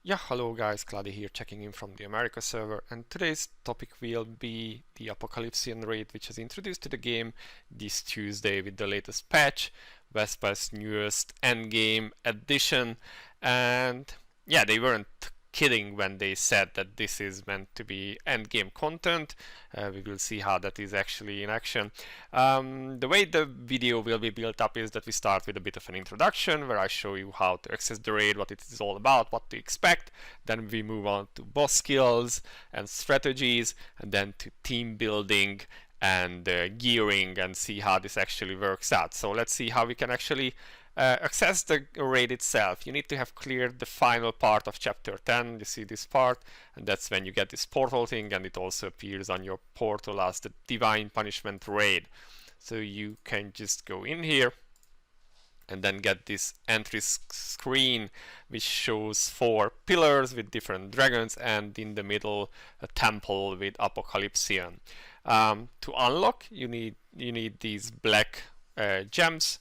Yeah, hello guys, Cloudie here checking in from the America server, and today's topic will be the Apocalypsion raid, which is introduced to the game this Tuesday with the latest patch, Vespa's newest endgame edition. And yeah, they weren't kidding when they said that this is meant to be endgame content. We will see how that is actually in action. The way the video will be built up is that we start with a bit of an introduction where I show you how to access the raid, what it is all about, what to expect. Then we move on to boss skills and strategies, and then to team building and gearing, and see how this actually works out. So let's see how we can actually access the raid itself. You need to have cleared the final part of chapter 10. You see this part, and that's when you get this portal thing, and it also appears on your portal as the Divine Punishment raid. So you can just go in here and then get this entry screen which shows 4 pillars with different dragons, and in the middle a temple with Apocalypsion. To unlock, you need these black gems,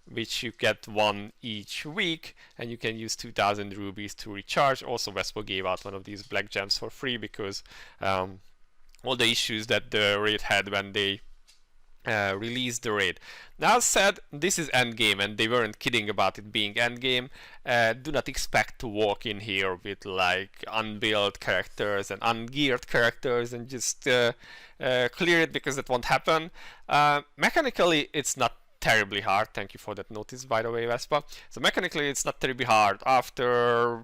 which you get 1 each week, and you can use 2000 rubies to recharge. Also, Vespa gave out one of these black gems for free because all the issues that the raid had when they released the raid. Now said, this is endgame, and they weren't kidding about it being endgame. Do not expect to walk in here with like unbuilt characters and ungeared characters and just clear it, because that won't happen. Mechanically, it's not terribly hard. Thank you for that notice, by the way, Vespa. So mechanically it's not terribly hard. After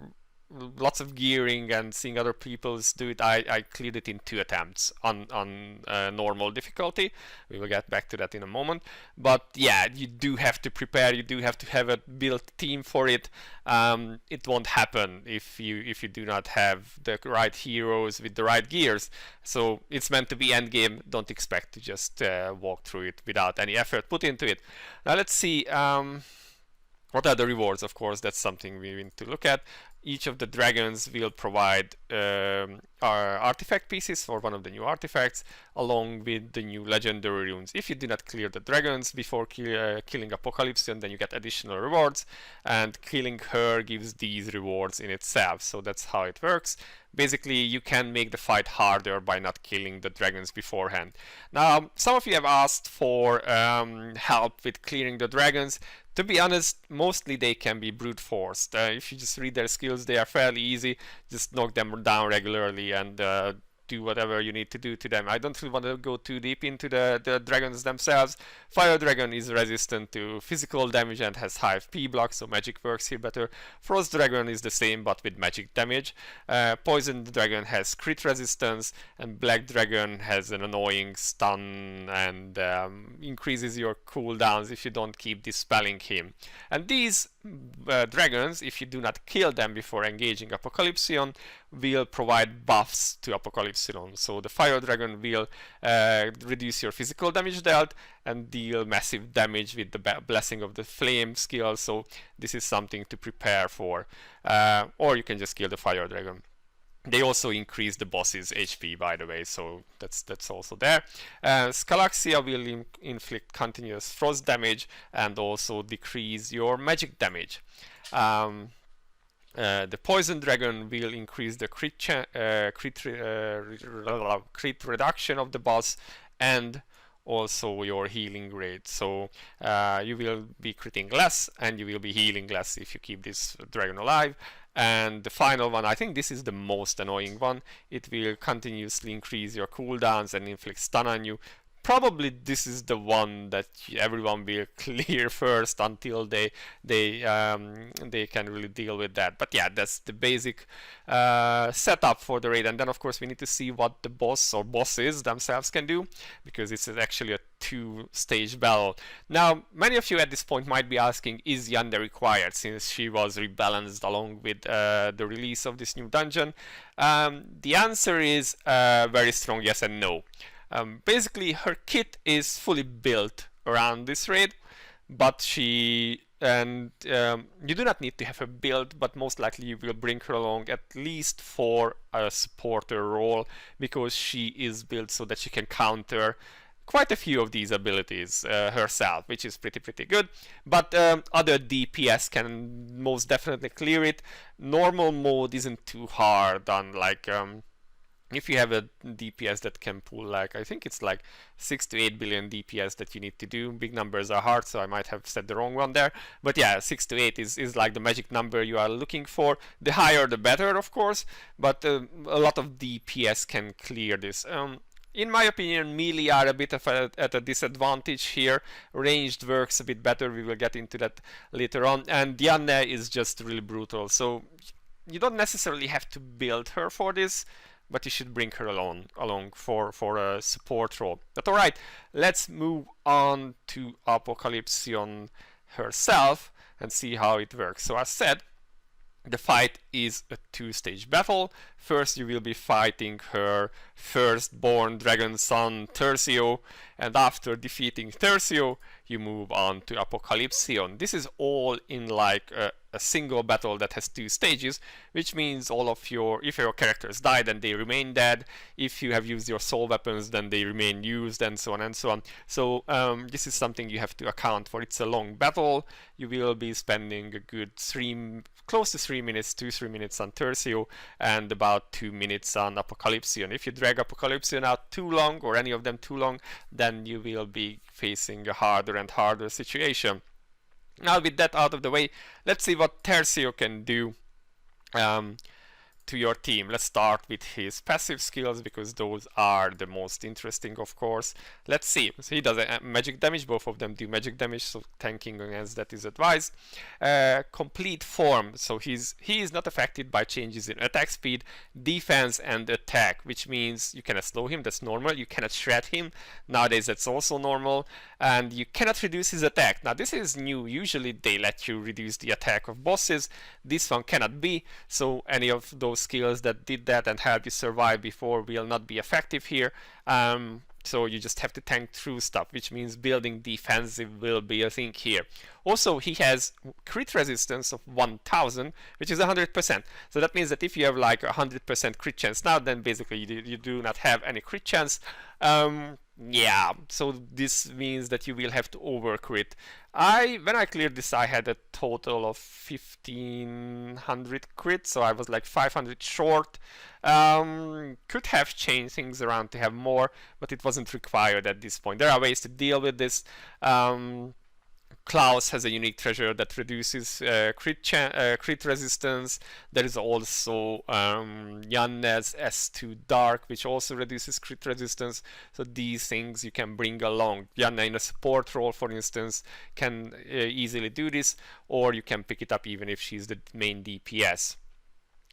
lots of gearing and seeing other people do it, I cleared it in 2 attempts on normal difficulty. We will get back to that in a moment. But yeah, you do have to prepare, you do have to have a built team for it. It won't happen if you do not have the right heroes with the right gears. So it's meant to be endgame. Don't expect to just walk through it without any effort put into it. Now let's see what are the rewards. Of course, that's something we need to look at. Each of the dragons will provide artifact pieces for one of the new artifacts, along with the new legendary runes. If you do not clear the dragons before killing Apocalypsion, then you get additional rewards, and killing her gives these rewards in itself. So that's how it works. Basically, you can make the fight harder by not killing the dragons beforehand. Now, some of you have asked for help with clearing the dragons. To be honest, mostly they can be brute forced. If you just read their skills, they are fairly easy. Just knock them down regularly and do whatever you need to do to them. I don't really want to go too deep into the dragons themselves. Fire Dragon is resistant to physical damage and has high P block, so magic works here better. Frost Dragon is the same but with magic damage. Poison Dragon has crit resistance, and Black Dragon has an annoying stun and increases your cooldowns if you don't keep dispelling him. And these dragons, if you do not kill them before engaging Apocalypsion, will provide buffs to Apocalypsion. So the Fire Dragon will reduce your physical damage dealt and deal massive damage with the Blessing of the Flame skill. So this is something to prepare for. Or you can just kill the Fire Dragon. They also increase the boss's HP, by the way, so that's also there. Scalaxia will inflict continuous frost damage and also decrease your magic damage. The Poison Dragon will increase the crit reduction of the boss and also your healing rate. So you will be critting less and you will be healing less if you keep this dragon alive. And the final one, I think this is the most annoying one. It will continuously increase your cooldowns and inflict stun on you. Probably this is the one that everyone will clear first until they can really deal with that. But yeah, that's the basic setup for the raid. And then of course we need to see what the boss or bosses themselves can do, because it's actually a 2-stage battle. Now, many of you at this point might be asking, is Yande required, since she was rebalanced along with the release of this new dungeon? The answer is very strong yes and no. Basically, her kit is fully built around this raid, but you do not need to have her build, but most likely you will bring her along at least for a supporter role, because she is built so that she can counter quite a few of these abilities herself, which is pretty good. But other DPS can most definitely clear it. Normal mode isn't too hard on like if you have a DPS that can pull like, I think it's like 6 to 8 billion DPS that you need to do. Big numbers are hard, so I might have said the wrong one there. But yeah, 6 to 8 is like the magic number you are looking for. The higher the better, of course, but a lot of DPS can clear this. In my opinion, melee are a bit of at a disadvantage here. Ranged works a bit better, we will get into that later on. And Diane is just really brutal, so you don't necessarily have to build her for this, but you should bring her along for a support role. But alright, let's move on to Apocalypsion herself and see how it works. So as said, the fight is a two-stage battle. First you will be fighting her firstborn dragon son Tercio, and after defeating Tercio you move on to Apocalypsion. This is all in like a single battle that has two stages, which means all of if your characters die, then they remain dead. If you have used your soul weapons, then they remain used, and so on and so on. So this is something you have to account for. It's a long battle. You will be spending a good close to 3 minutes, 2-3 minutes on Tercio, and about 2 minutes on Apocalypsion. If you drag Apocalypsion out too long, or any of them too long, then you will be facing a harder and harder situation. Now with that out of the way, let's see what Tercio can do to your team. Let's start with his passive skills, because those are the most interesting, of course. Let's see. So he does magic damage. Both of them do magic damage, so tanking against that is advised. Complete form. So he is not affected by changes in attack speed, defense, and attack, which means you cannot slow him. That's normal. You cannot shred him. Nowadays that's also normal. And you cannot reduce his attack. Now this is new. Usually they let you reduce the attack of bosses. This one cannot be. So any of those skills that did that and helped you survive before will not be effective here. So you just have to tank through stuff, which means building defensive will be a thing here. Also, he has crit resistance of 1000, which is 100%. So that means that if you have like 100% crit chance now, then basically you do not have any crit chance. Yeah, so this means that you will have to overcrit. When I cleared this, I had a total of 1500 crit, so I was like 500 short. Could have changed things around to have more, but it wasn't required at this point. There are ways to deal with this. Klaus has a unique treasure that reduces crit resistance. There is also Janne's S2 Dark, which also reduces crit resistance. So these things you can bring along. Janne in a support role, for instance, can easily do this, or you can pick it up even if she's the main DPS.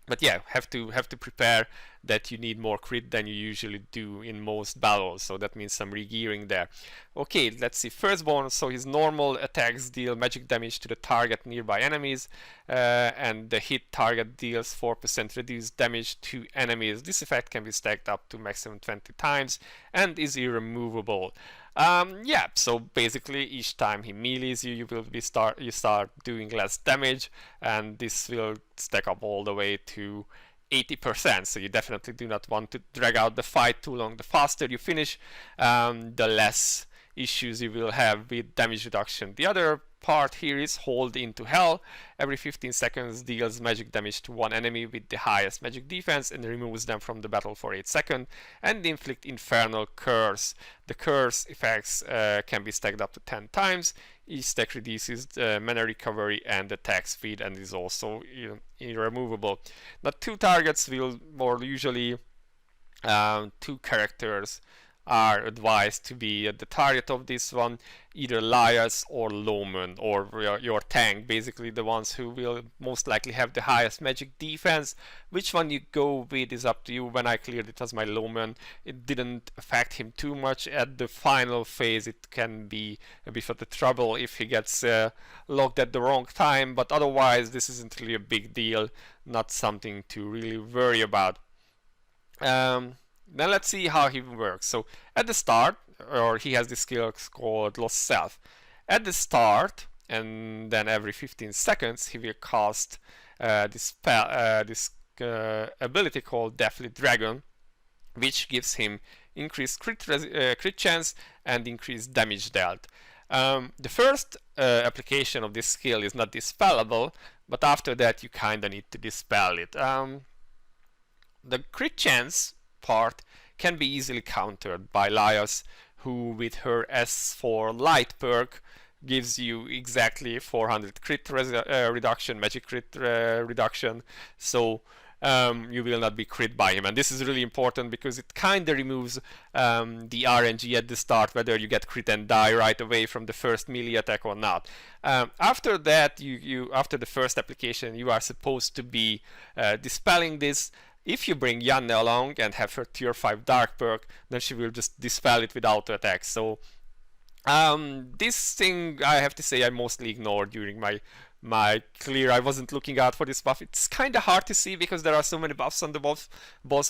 But yeah, have to prepare that you need more crit than you usually do in most battles, so that means some regearing there. Okay, let's see. Firstborn, so his normal attacks deal magic damage to the target nearby enemies, and the hit target deals 4% reduced damage to enemies. This effect can be stacked up to maximum 20 times and is irremovable. Yeah, so basically each time he melees you, you start doing less damage, and this will stack up all the way to 80%. So you definitely do not want to drag out the fight too long. The faster you finish, the less issues you will have with damage reduction. The other part here is Hold into Hell. Every 15 seconds deals magic damage to one enemy with the highest magic defense and removes them from the battle for 8 seconds. And inflict Infernal Curse. The curse effects can be stacked up to 10 times. Each stack reduces mana recovery and attack speed, and is also irremovable. Now 2 targets will, or usually 2 characters are advised to be at the target of this one, either Lias or Loman, or your tank, basically the ones who will most likely have the highest magic defense. Which one you go with is up to you. When I cleared it as my Loman, it didn't affect him too much. At the final phase it can be a bit of the trouble if he gets locked at the wrong time, but otherwise this isn't really a big deal, not something to really worry about. Then let's see how he works. So at the start, or he has this skill called Lost Self. At the start, and then every 15 seconds, he will cast this ability called Deathly Dragon, which gives him increased crit chance, and increased damage dealt. The first application of this skill is not dispellable, but after that you kinda need to dispel it. The crit chance part can be easily countered by Laios, who with her S4 light perk gives you exactly 400 crit reduction, magic crit reduction, so you will not be crit by him. And this is really important because it kind of removes the RNG at the start, whether you get crit and die right away from the first melee attack or not. After that, after the first application, you are supposed to be dispelling this. If you bring Yanne along and have her tier 5 dark perk, then she will just dispel it with auto attack. So this thing, I have to say, I mostly ignored during my clear. I wasn't looking out for this buff. It's kind of hard to see because there are so many buffs on the boss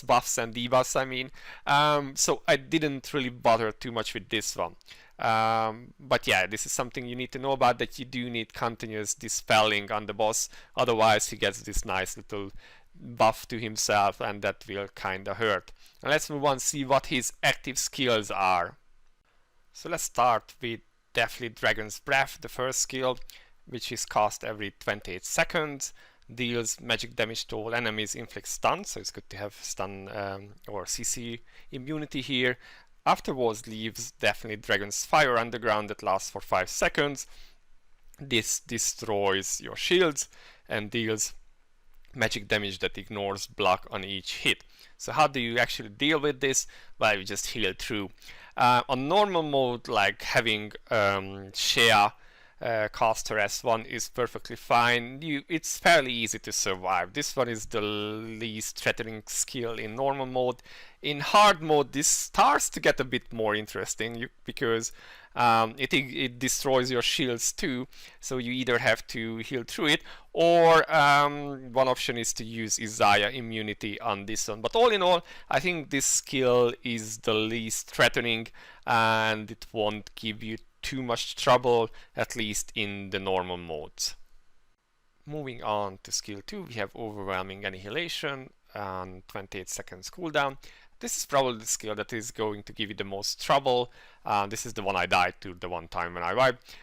buffs and debuffs, I mean. So I didn't really bother too much with this one. But yeah, this is something you need to know about, that you do need continuous dispelling on the boss. Otherwise he gets this nice little buff to himself, and that will kind of hurt. Now let's move on, see what his active skills are. So let's start with Deathly Dragon's Breath, the first skill, which is cast every 28 seconds, deals magic damage to all enemies, inflicts stun, so it's good to have stun or CC immunity here. Afterwards leaves Deathly Dragon's Fire underground that lasts for 5 seconds. This destroys your shields and deals magic damage that ignores block on each hit. So how do you actually deal with this? Well, you just heal through. On normal mode, like having Shea cast her S1 is perfectly fine. It's fairly easy to survive. This one is the least threatening skill in normal mode. In hard mode, this starts to get a bit more interesting because it destroys your shields too, so you either have to heal through it, or one option is to use Isaiah immunity on this one. But all in all, I think this skill is the least threatening and it won't give you too much trouble, at least in the normal modes. Moving on to skill 2, we have Overwhelming Annihilation and 28 seconds cooldown. This is probably the skill that is going to give you the most trouble. This is the one I died to the one time when I wiped.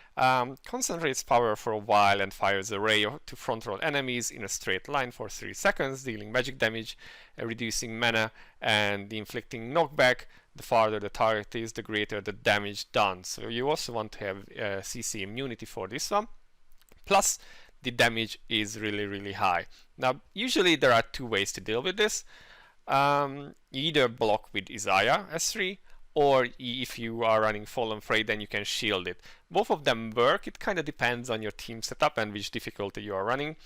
Concentrates power for a while and fires a ray to front row enemies in a straight line for 3 seconds, dealing magic damage, reducing mana, and inflicting knockback. The farther the target is, the greater the damage done. So you also want to have CC immunity for this one. Plus, the damage is really high. Now, usually there are 2 ways to deal with this. Either block with Isaiah S3, or if you are running Fallen Fray, then you can shield it. Both of them work. It kind of depends on your team setup and which difficulty you are running.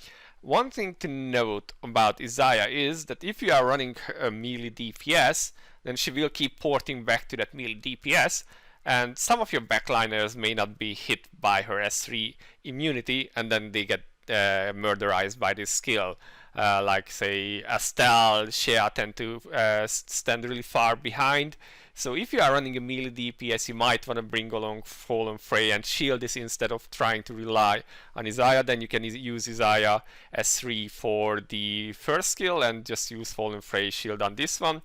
One thing to note about Isaiah is that if you are running a melee DPS, then she will keep porting back to that melee DPS, and some of your backliners may not be hit by her S3 immunity, and then they get murderized by this skill. Like say Astel, Shea tend to stand really far behind. So if you are running a melee DPS, you might want to bring along Fallen Fray and shield this instead of trying to rely on Isaiah. Then you can use Isaiah S3 for the first skill and just use Fallen Fray shield on this one.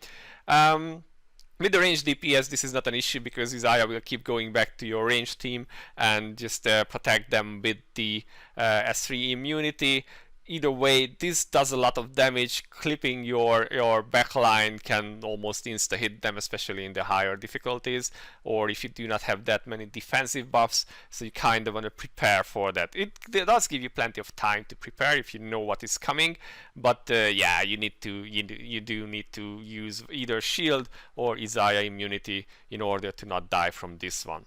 With the ranged DPS, this is not an issue because Isaiah will keep going back to your ranged team and just protect them with the S3 immunity. Either way, this does a lot of damage. Clipping your backline can almost insta-hit them, especially in the higher difficulties, or if you do not have that many defensive buffs, so you kind of want to prepare for that. It does give you plenty of time to prepare if you know what is coming, but yeah, you do need to use either shield or Isaiah immunity in order to not die from this one.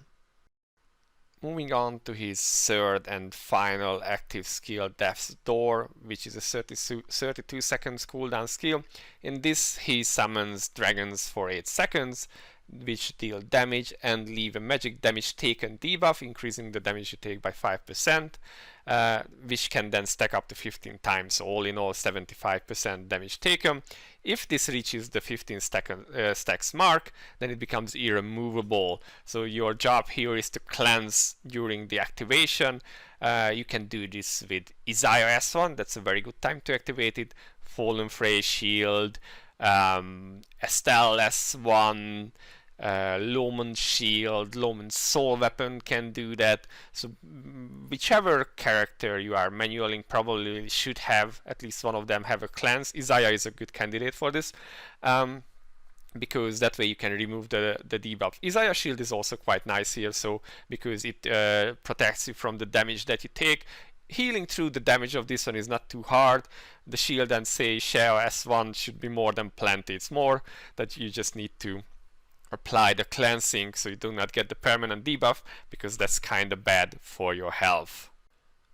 Moving on to his third and final active skill, Death's Door, which is a 32 seconds cooldown skill. In this, he summons dragons for 8 seconds, which deal damage and leave a magic damage taken debuff, increasing the damage you take by 5%, which can then stack up to 15 times, so all in all 75% damage taken. If this reaches the 15 stacks mark, then it becomes irremovable. So your job here is to cleanse during the activation. You can do this with Isaiah S1, that's a very good time to activate it, Fallen Fray shield, Estelle S1, Loman Shield, Loman Soul Weapon can do that. So whichever character you are manualing probably should have, at least one of them have a cleanse. Isaiah is a good candidate for this. Because that way you can remove the debuff. Isaiah Shield is also quite nice here, so because it protects you from the damage that you take. Healing through the damage of this one is not too hard. The shield and say Shell S1 should be more than plenty. It's more that you just need to apply the cleansing so you do not get the permanent debuff, because that's kind of bad for your health.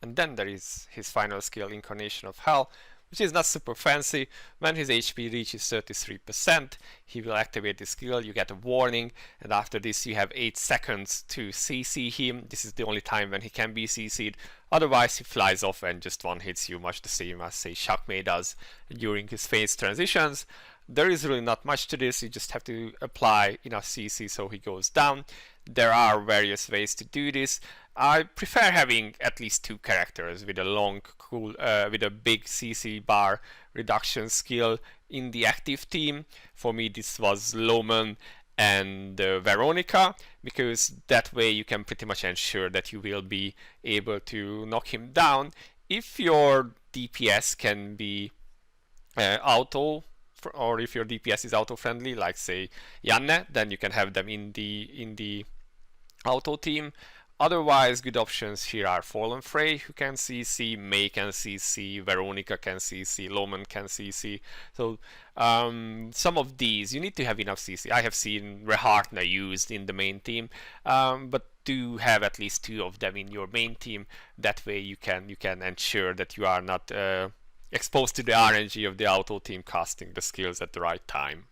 And then there is his final skill, Incarnation of Hell, which is not super fancy. When his HP reaches 33%, he will activate the skill. You get a warning, and after this you have 8 seconds to CC him. This is the only time when he can be CC'd. Otherwise he flies off and just one hits you, much the same as say Shockmay does during his phase transitions. There is really not much to this, you just have to apply enough CC so he goes down. There are various ways to do this. I prefer having at least 2 characters with a long, with a big CC bar reduction skill in the active team. For me this was Loman and Veronica, because that way you can pretty much ensure that you will be able to knock him down. If your DPS can be auto, or if your DPS is auto friendly, like say Janne, then you can have them in the auto team. Otherwise, good options here are Fallen Frey, who can CC, May can CC, Veronica can CC, Loman can CC. So some of these you need to have enough CC. I have seen Rehartna used in the main team, but do have at least 2 of them in your main team. That way you can ensure that you are not exposed to the RNG of the auto team casting the skills at the right time.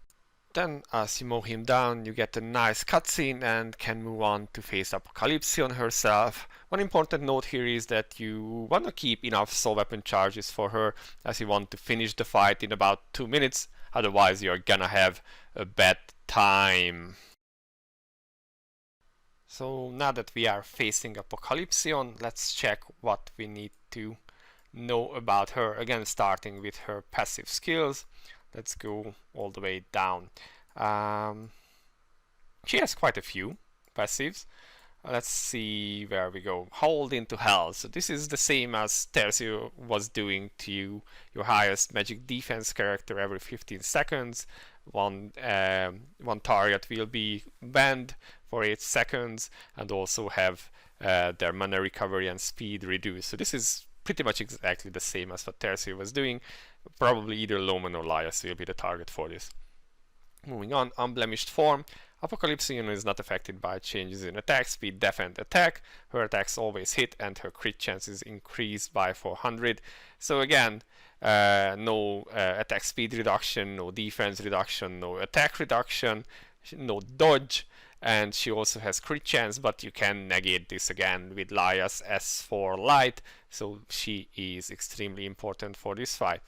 Then as you mow him down, you get a nice cutscene and can move on to face Apocalypsion herself. One important note here is that you want to keep enough soul weapon charges for her, as you want to finish the fight in about 2 minutes, otherwise you're gonna have a bad time. So now that we are facing Apocalypsion, let's check what we need to know about her. Again, starting with her passive skills. Let's go all the way down. She has quite a few passives. Let's see where we go. Hold into Hell. So this is the same as Tercio was doing to you, your highest magic defense character every 15 seconds. One target will be banned for 8 seconds and also have their mana recovery and speed reduced. So this is pretty much exactly the same as what Tercio was doing. Probably either Loman or Lias will be the target for this. Moving on, Unblemished Form. Apocalypsion is not affected by changes in attack speed, def, and attack. Her attacks always hit and her crit chances increase by 400. So again, no attack speed reduction, no defense reduction, no attack reduction, no dodge, and she also has crit chance, but you can negate this again with Lias S4 Light, so she is extremely important for this fight.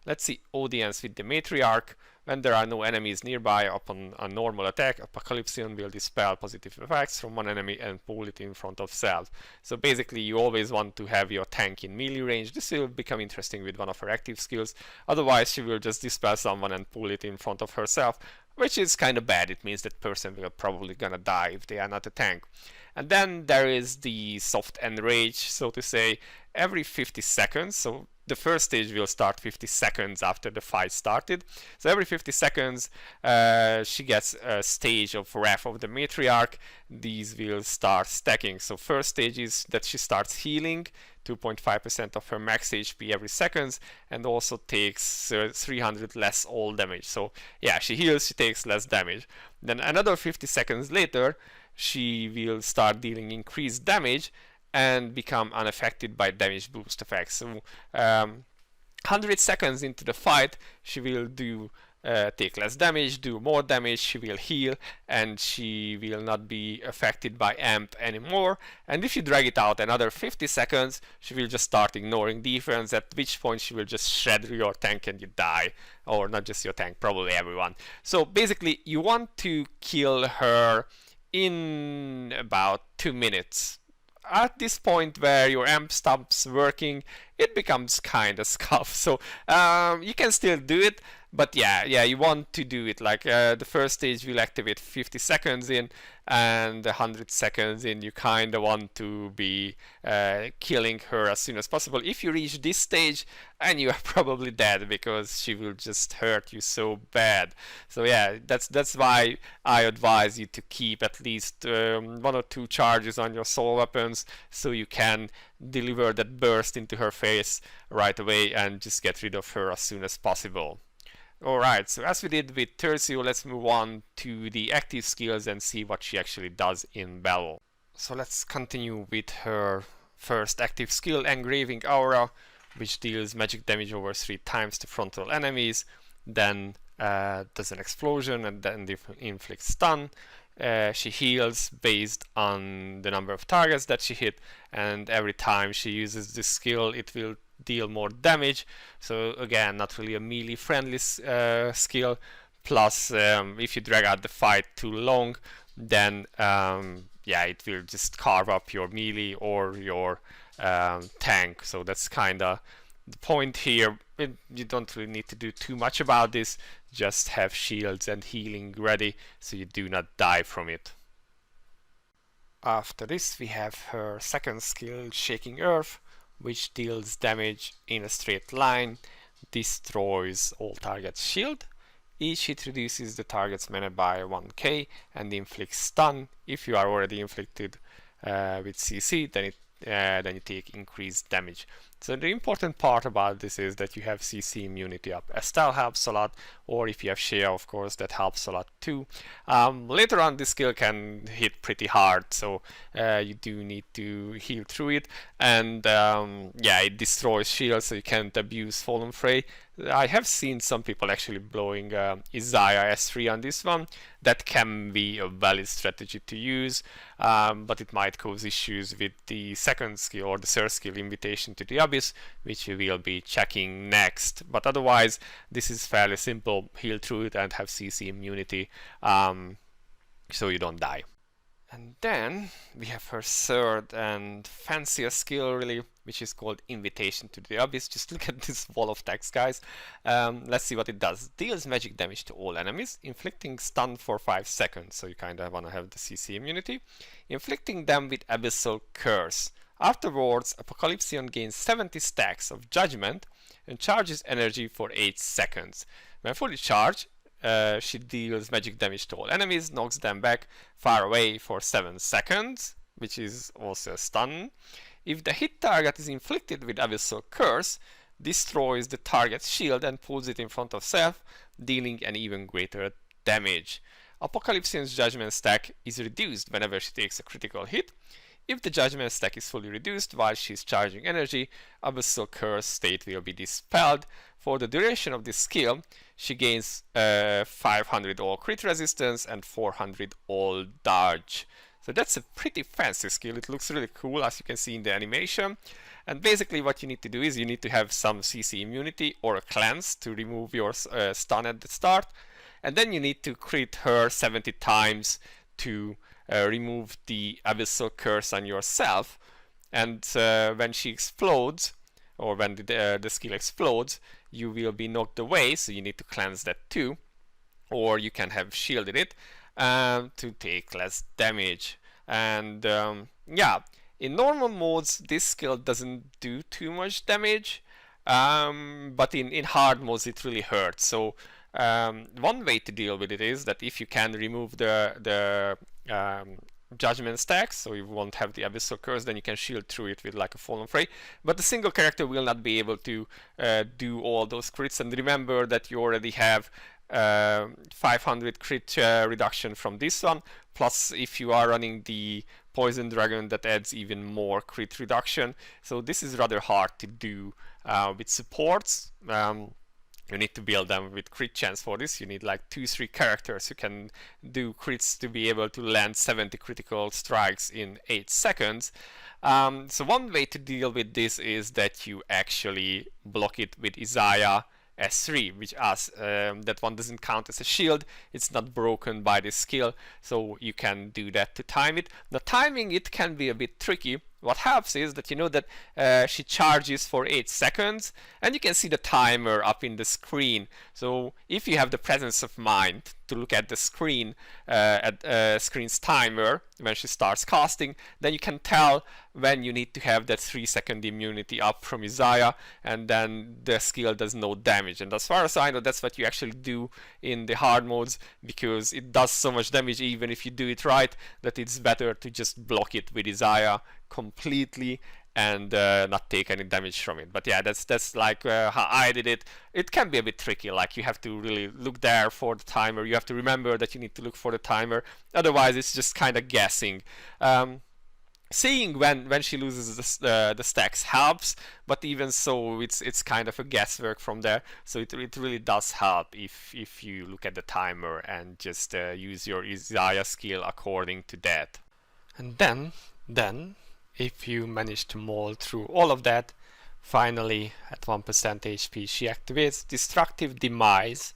Let's see Audience with the Matriarch. When there are no enemies nearby upon a normal attack, Apocalypsion will dispel positive effects from one enemy and pull it in front of self. So basically you always want to have your tank in melee range. This will become interesting with one of her active skills. Otherwise she will just dispel someone and pull it in front of herself, which is kind of bad. It means that person will probably gonna die if they are not a tank. And then there is the soft enrage, so to say, every 50 seconds. So the first stage will start 50 seconds after the fight started. So every 50 seconds she gets a stage of Wrath of the Matriarch. These will start stacking. So first stage is that she starts healing 2.5% of her max HP every seconds, and also takes 300 less all damage. So yeah, she heals, she takes less damage. Then another 50 seconds later she will start dealing increased damage and become unaffected by damage boost effects. So 100 seconds into the fight she will do take less damage, do more damage, she will heal, and she will not be affected by amp anymore. And if you drag it out another 50 seconds, she will just start ignoring defense, at which point she will just shred your tank and you die. Or not just your tank, probably everyone. So basically you want to kill her in about 2 minutes. At this point where your amp stops working, it becomes kind of scuffed. So you can still do it, But yeah, you want to do it like the first stage will activate 50 seconds in, and 100 seconds in you kind of want to be killing her as soon as possible. If you reach this stage, and you are probably dead, because she will just hurt you so bad. So yeah, that's why I advise you to keep at least 1 or 2 charges on your soul weapons, so you can deliver that burst into her face right away and just get rid of her as soon as possible. Alright, so as we did with Tercio, let's move on to the active skills and see what she actually does in battle. So let's continue with her first active skill, Engraving Aura, which deals magic damage over 3 times to frontal enemies, then does an explosion and then inflicts stun. She heals based on the number of targets that she hit, and every time she uses this skill it will deal more damage. So again, not really a melee friendly skill. Plus if you drag out the fight too long, then yeah, it will just carve up your melee or your tank. So that's kinda the point here. You don't really need to do too much about this, just have shields and healing ready so you do not die from it. After this we have her second skill, Shaking Earth, which deals damage in a straight line, destroys all targets' shield. Each hit reduces the target's mana by 1k and inflicts stun. If you are already inflicted with CC, then you take increased damage. So the important part about this is that you have CC immunity up. Estelle helps a lot, or if you have Shea, of course, that helps a lot too. Later on this skill can hit pretty hard, so you do need to heal through it, and yeah, it destroys shields, so you can't abuse Fallen Fray. I have seen some people actually blowing Isaiah S3 on this one. That can be a valid strategy to use, but it might cause issues with the second skill or the third skill, Invitation to the Abyss, which we will be checking next. But otherwise, this is fairly simple. Heal through it and have CC immunity, so you don't die. And then we have her third and fancier skill, really, which is called Invitation to the Abyss. Just look at this wall of text, guys. Let's see what it does. Deals magic damage to all enemies, inflicting stun for 5 seconds. So you kind of want to have the CC immunity. Inflicting them with Abyssal Curse. Afterwards, Apocalypsion gains 70 stacks of Judgment and charges energy for 8 seconds. When fully charged, she deals magic damage to all enemies, knocks them back far away for 7 seconds, which is also a stun. If the hit target is inflicted with Abyssal Curse, destroys the target's shield and pulls it in front of self, dealing an even greater damage. Apocalypsion's Judgment stack is reduced whenever she takes a critical hit. If the Judgment stack is fully reduced while she is charging energy, Abyssal Curse state will be dispelled. For the duration of this skill, she gains 500 all crit resistance and 400 all dodge. So that's a pretty fancy skill. It looks really cool, as you can see in the animation. And basically what you need to do is you need to have some CC immunity or a cleanse to remove your stun at the start. And then you need to crit her 70 times to remove the Abyssal Curse on yourself. And when she explodes, or when the skill explodes, you will be knocked away, so you need to cleanse that too. Or you can have shielded it to take less damage. And yeah, in normal modes this skill doesn't do too much damage, but in hard modes it really hurts. So one way to deal with it is that if you can remove the Judgment stacks, so you won't have the Abyssal Curse, then you can shield through it with like a Fallen Fray. But the single character will not be able to do all those crits. And remember that you already have 500 crit reduction from this one. Plus, if you are running the Poison Dragon, that adds even more crit reduction. So this is rather hard to do with supports. You need to build them with crit chance for this. You need like 2-3 characters who can do crits to be able to land 70 critical strikes in 8 seconds. So one way to deal with this is that you actually block it with Isaiah S3, which that one doesn't count as a shield. It's not broken by this skill, so you can do that to time it. Now timing it can be a bit tricky. what helps is that you know that she charges for 8 seconds, and you can see the timer up in the screen. So if you have the presence of mind to look at the screen, at screen's timer when she starts casting, then you can tell when you need to have that 3-second immunity up from Isaiah, and then the skill does no damage. And as far as I know, that's what you actually do in the hard modes, because it does so much damage even if you do it right, that it's better to just block it with Isaiah completely and not take any damage from it. But yeah, that's like how I did it. It can be a bit tricky, like you have to really look there for the timer. You have to remember that you need to look for the timer, otherwise it's just kind of guessing. Seeing when she loses the stacks helps, but even so, it's kind of a guesswork from there. So it really does help if you look at the timer and just use your Isaiah skill according to that. And then if you manage to maul through all of that, finally at 1% HP she activates Destructive Demise,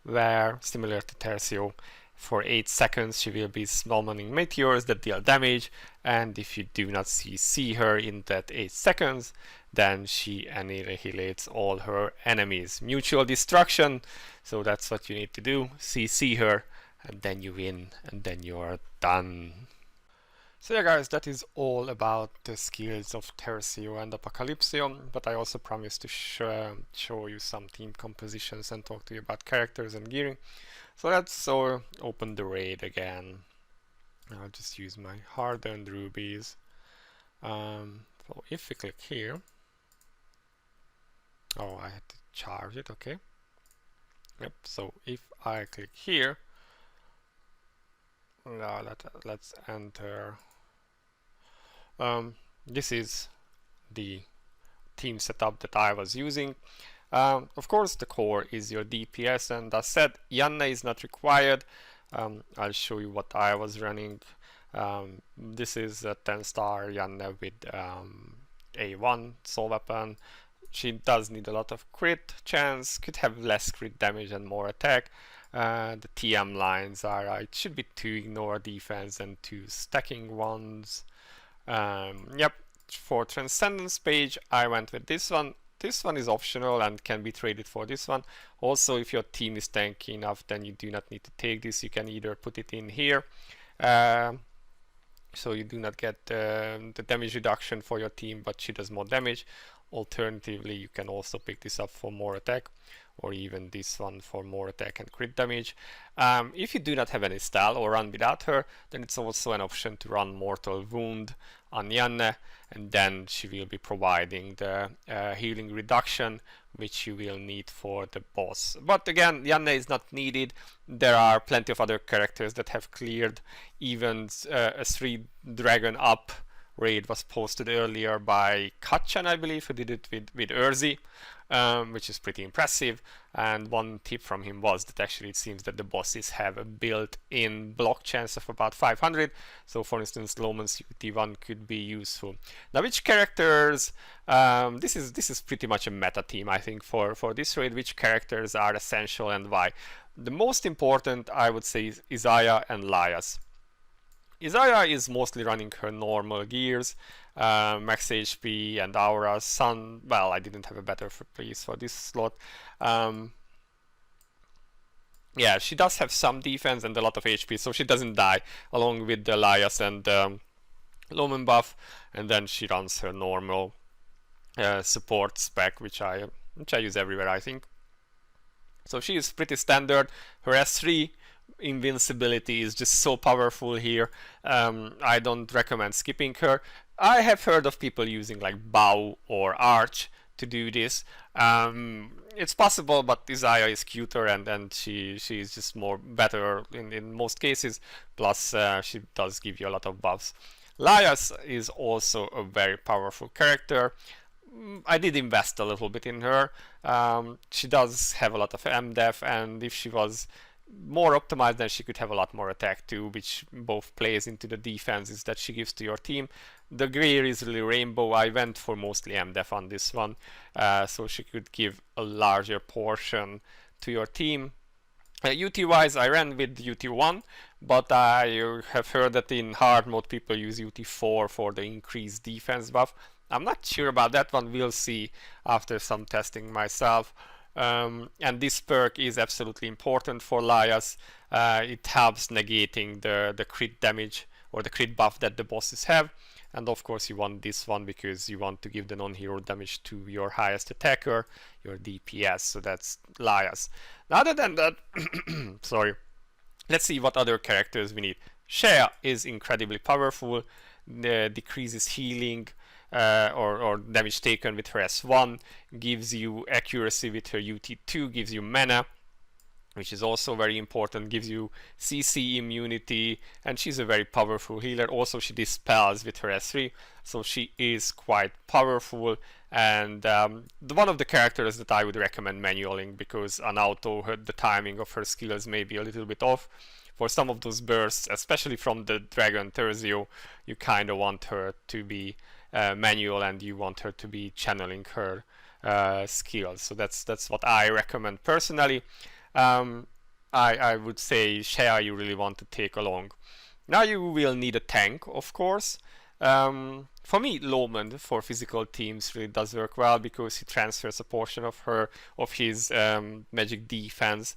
where, similar to Tercio, for 8 seconds she will be summoning meteors that deal damage, and if you do not CC her in that 8 seconds, then she annihilates all her enemies. Mutual destruction, so that's what you need to do, CC her, and then you win, and then you are done. So yeah guys, that is all about the skills of Tercio and Apocalypsion, but I also promised to show you some team compositions and talk to you about characters and gearing. So let's open the raid again. I'll just use my hard-earned rubies. So if we click here, oh, I had to charge it, okay. Yep, so if I click here, now let's enter. This is the team setup that I was using. Of course, the core is your DPS, and as said, Yanna is not required. I'll show you what I was running. This is a 10-star Yanna with A1 soul weapon. She does need a lot of crit chance, could have less crit damage and more attack. The TM lines are, it should be 2 ignore defense and 2 stacking ones. Yep, for Transcendence page I went with this one. This one is optional and can be traded for this one. Also, if your team is tanky enough, then you do not need to take this. You can either put it in here, so you do not get the damage reduction for your team, but she does more damage. Alternatively, you can also pick this up for more attack, or even this one for more attack and crit damage. If you do not have any style or run without her, then it's also an option to run Mortal Wound on Yanna, and then she will be providing the healing reduction which you will need for the boss. But again, Yanna is not needed. There are plenty of other characters that have cleared even a 3 dragon up raid was posted earlier by Kachan, I believe, who did it with Urzi, which is pretty impressive. And one tip from him was that actually it seems that the bosses have a built-in block chance of about 500. So for instance, Loman's UT1 could be useful. Now, which characters, this is pretty much a meta team, I think, for this raid. Which characters are essential and why? The most important, I would say, is Isaiah and Laias. Isaiah is mostly running her normal gears, max HP and aura, sun. Well, I didn't have a better place for this slot. Yeah, she does have some defense and a lot of HP, so she doesn't die, along with the Laias and Loman buff. And then she runs her normal support spec, which I use everywhere, I think. So she is pretty standard. Her S3 invincibility is just so powerful here. I don't recommend skipping her. I have heard of people using like Bow or Arch to do this. It's possible, but Isaiah is cuter, and she is just more better in most cases. Plus, she does give you a lot of buffs. Laias is also a very powerful character. I did invest a little bit in her. She does have a lot of MDef, and if she was more optimized, then she could have a lot more attack too, which both plays into the defenses that she gives to your team. The gear is really rainbow. I went for mostly MDef on this one, so she could give a larger portion to your team. UT wise, I ran with UT1, but I have heard that in hard mode people use UT4 for the increased defense buff. I'm not sure about that one, we'll see after some testing myself. And this perk is absolutely important for Laias. It helps negating the crit damage or the crit buff that the bosses have. And of course you want this one because you want to give the non-hero damage to your highest attacker, your DPS, so that's Laias. Now, other than that, sorry, let's see what other characters we need. Shea is incredibly powerful, decreases healing or damage taken with her S1, gives you accuracy with her UT2, gives you mana, which is also very important, gives you CC immunity, and she's a very powerful healer. Also, she dispels with her S3, so she is quite powerful. And one of the characters that I would recommend manualing, because on auto, the timing of her skills may be a little bit off. For some of those bursts, especially from the Dragon Tercio, you kind of want her to be manual, and you want her to be channeling her skills. So that's what I recommend personally. I would say Shea you really want to take along. Now you will need a tank, of course. For me, Loman for physical teams really does work well because he transfers a portion of his magic defense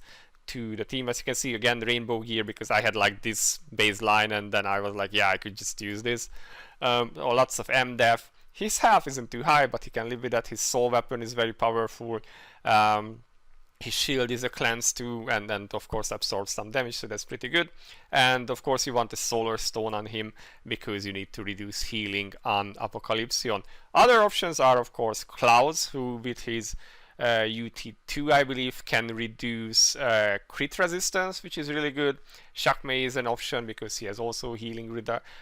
to the team. As you can see, again, rainbow gear, because I had like this baseline and then I was like, yeah, I could just use this. Lots of MDef. His health isn't too high, but he can live with that. His soul weapon is very powerful. His shield is a cleanse too, and then of course absorbs some damage, so that's pretty good. And of course you want a solar stone on him because you need to reduce healing on Apocalypsion. Other options are of course Clouds, who with his UT2 I believe can reduce crit resistance, which is really good. Shakmei is an option because he has also healing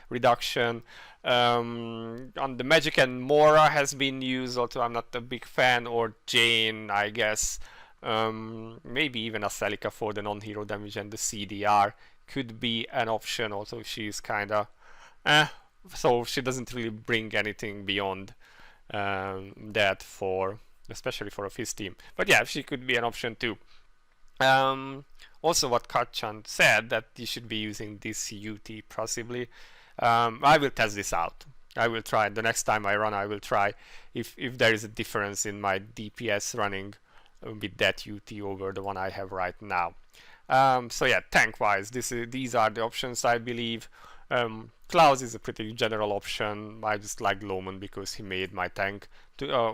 reduction. On the Magic and Mora has been used, although I'm not a big fan, or Jane I guess. Maybe even a Celica for the non-hero damage, and the CDR could be an option. Also, she's kinda so she doesn't really bring anything beyond that especially for a Fizz team. But yeah, she could be an option too. Also, what Kachan said, that you should be using this UT possibly. I will test this out. I will try the next time I run. I will try if there is a difference in my DPS running with that UT over the one I have right now. So yeah, tank wise, these are the options I believe. Klaus is a pretty general option. I just like Loman because he made my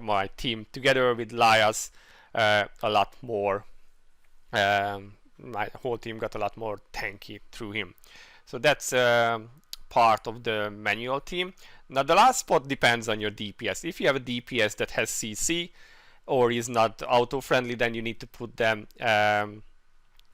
my team together with Laias a lot more. My whole team got a lot more tanky through him. So that's part of the manual team. Now the last spot depends on your DPS. If you have a DPS that has CC, or is not auto friendly, then you need to put them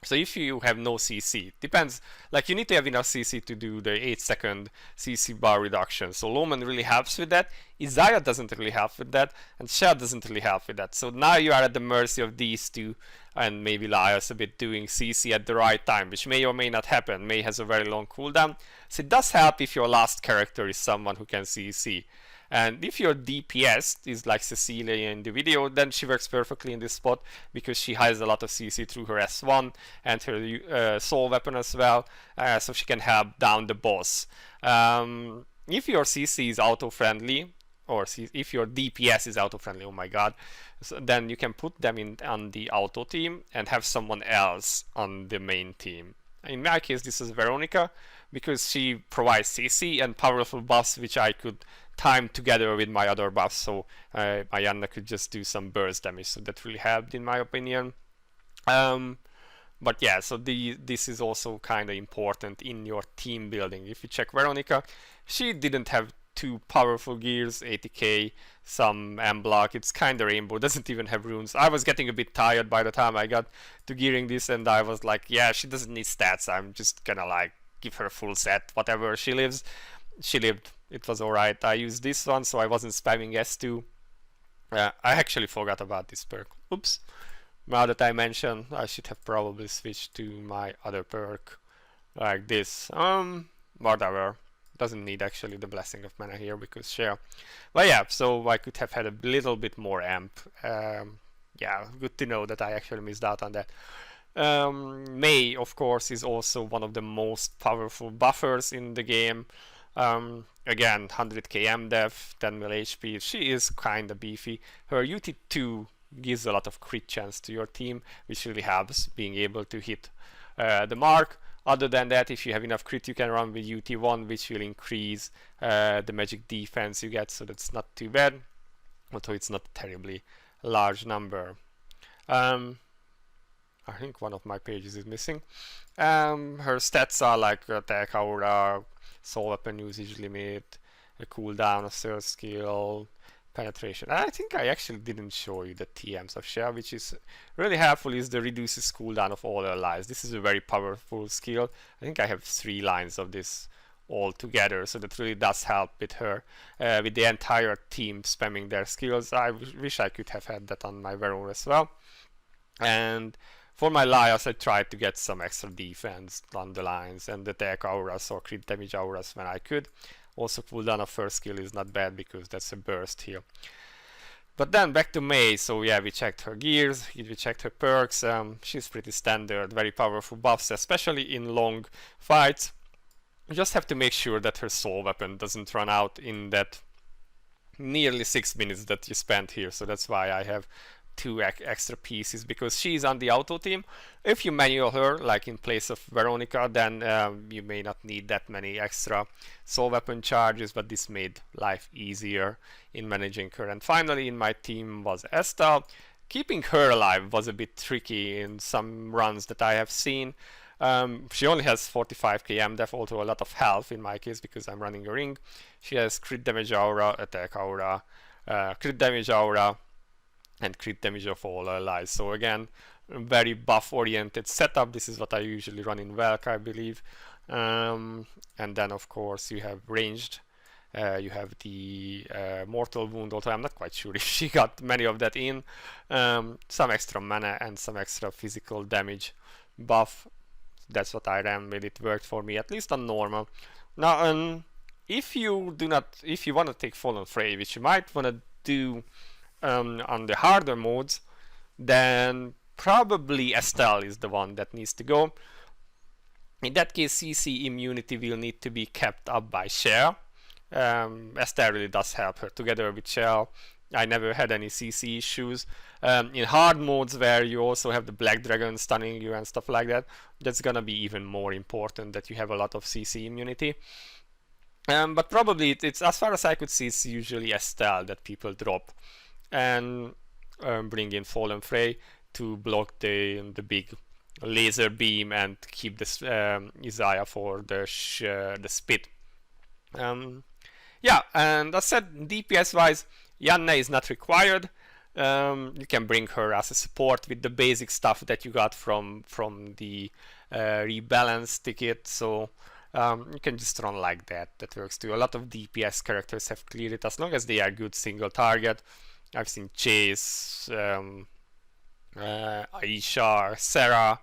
so if you have no CC, depends, like you need to have enough CC to do the 8-second CC bar reduction. So Loman really helps with that. Isaiah doesn't really help with that, and Shell doesn't really help with that. So now you are at the mercy of these two, and maybe Laias a bit doing CC at the right time, which may or may not happen. May has a very long cooldown, so it does help if your last character is someone who can CC. And if your DPS is like Cecilia in the video, then she works perfectly in this spot because she has a lot of CC through her S1 and her soul weapon as well, so she can help down the boss. If your CC is auto-friendly, or if your DPS is auto-friendly, oh my god, so then you can put them on the auto team and have someone else on the main team. In my case, this is Veronica, because she provides CC and powerful buffs which I could time together with my other buffs, so my Yanna could just do some burst damage, so that really helped in my opinion. But yeah, so this is also kind of important in your team building. If you check Veronica, she didn't have too powerful gears, 80k, some M block, it's kind of rainbow, doesn't even have runes. I was getting a bit tired by the time I got to gearing this, and I was like, yeah, she doesn't need stats, I'm just gonna like give her a full set, whatever she lives. She lived, it was alright. I used this one, so I wasn't spamming S2. I actually forgot about this perk. Oops. Now that I mentioned, I should have probably switched to my other perk, like this. Whatever. Doesn't need actually the Blessing of Mana here because share. But yeah, so I could have had a little bit more amp. Yeah, good to know that I actually missed out on that. Mei, of course, is also one of the most powerful buffers in the game. Again, 100 km def, 10 mil HP. She is kinda beefy. Her UT2 gives a lot of crit chance to your team, which really helps being able to hit the mark. Other than that, if you have enough crit, you can run with UT1, which will increase the magic defense you get, so that's not too bad, although it's not a terribly large number. I think one of my pages is missing. Her stats are like attack aura, soul weapon usage limit, a cooldown of third skill, penetration. I think I actually didn't show you the TMs of Shell, which is really helpful, is the reduces cooldown of all allies. This is a very powerful skill. I think I have 3 lines of this all together, so that really does help with her, with the entire team spamming their skills. I wish I could have had that on my Veron as well. And for my Lias, I tried to get some extra defense on the lines and attack auras or crit damage auras when I could. Also, cooldown of first skill is not bad because that's a burst here. But then back to Mei. So yeah, we checked her gears, we checked her perks. She's pretty standard, very powerful buffs, especially in long fights. You just have to make sure that her soul weapon doesn't run out in that nearly 6 minutes that you spent here. So that's why I have 2 extra pieces, because she's on the auto team. If you manual her, like in place of Veronica, then you may not need that many extra soul weapon charges, but this made life easier in managing her. And finally in my team was Estelle. Keeping her alive was a bit tricky in some runs that I have seen. She only has 45 km def, although a lot of health in my case because I'm running a ring. She has crit damage aura, attack aura, crit damage aura, and crit damage of all allies. So again, very buff oriented setup. This is what I usually run in Velk, I believe. And then of course you have ranged, you have the mortal wound, although I'm not quite sure if she got many of that in. Some extra mana and some extra physical damage buff. That's what I ran with. It worked for me, at least on normal. Now if you want to take Fallen Fray, which you might want to do on the harder modes, then probably Estelle is the one that needs to go. In that case, CC immunity will need to be kept up by Shell. Estelle really does help her together with Shell. I never had any CC issues. In hard modes where you also have the Black Dragon stunning you and stuff like that, that's gonna be even more important that you have a lot of CC immunity. But probably it's, as far as I could see, it's usually Estelle that people drop and bring in Fallen Fray to block the big laser beam and keep this Isaiah for the spit. Yeah, and as said, DPS wise, Yanna is not required. You can bring her as a support with the basic stuff that you got from the rebalance ticket, so you can just run like that. That works too. A lot of DPS characters have cleared it as long as they are good single target. I've seen Chase, Aisha, Sarah,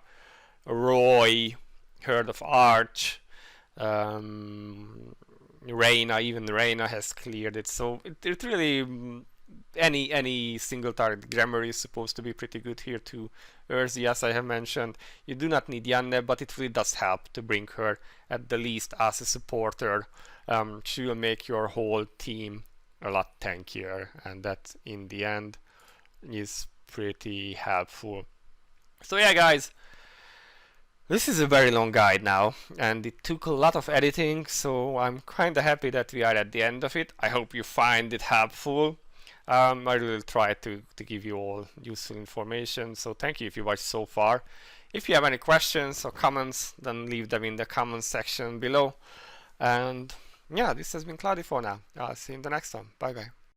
Roy, Heard of Arch, Reyna, even Reyna has cleared it. So it really, any single target grammar is supposed to be pretty good here too. Urzi, as I have mentioned, you do not need Yanne, but it really does help to bring her at the least as a supporter. She will make your whole team a lot tankier, and that in the end is pretty helpful. So yeah guys, this is a very long guide now, and it took a lot of editing, so I'm kinda happy that we are at the end of it. I hope you find it helpful. I will try to give you all useful information, so thank you if you watched so far. If you have any questions or comments, then leave them in the comments section below. And yeah, this has been Cloudie for now. I'll see you in the next one. Bye bye.